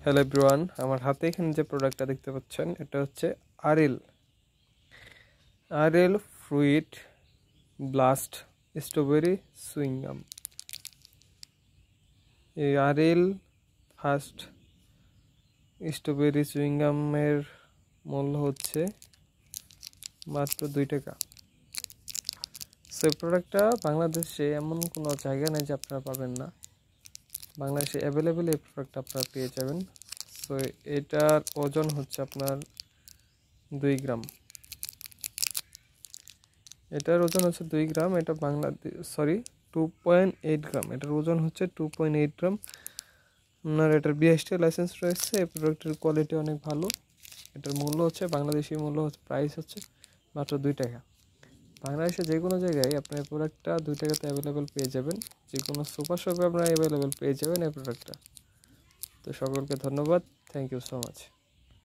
Hello everyone, আমার হাতে এখানে যে প্রোডাক্টটা দেখতে পাচ্ছেন এটা হচ্ছে RL RL fruit blast strawberry সুইংগাম। এই আরএল ফার্স্ট স্ট্রবেরি সুইংগামের মূল্য হচ্ছে মাত্র 2 টাকা। সো এই প্রোডাক্টটা বাংলাদেশে এমন কোনো জায়গা নেই যে আপনারা পাবেন না, বাংলাদেশে অ্যাভেলেবেল এই প্রোডাক্ট আপনারা পেয়ে যাবেন। সো এটার ওজন হচ্ছে আপনার 2 গ্রাম। এটার ওজন হচ্ছে 2 গ্রাম। এটা সরি 2.8 গ্রাম। এটার ওজন হচ্ছে 2.8 গ্রাম। আপনার এটার বিএসটি লাইসেন্স রয়েছে। এই প্রোডাক্টের কোয়ালিটি অনেক ভালো। এটার মূল্য হচ্ছে বাংলাদেশি মূল্য প্রাইস হচ্ছে মাত্র 2 টাকা। বাংলাদেশে যে কোনো জায়গায় আপনি এই প্রোডাক্টটা 2 টাকাতে অ্যাভেলেবেল পেয়ে যাবেন। যে কোনো সুপার শপে আপনারা অ্যাভেলেবেল পেয়ে যাবেন এই প্রোডাক্টটা। তো সকলকে ধন্যবাদ। Thank you so much.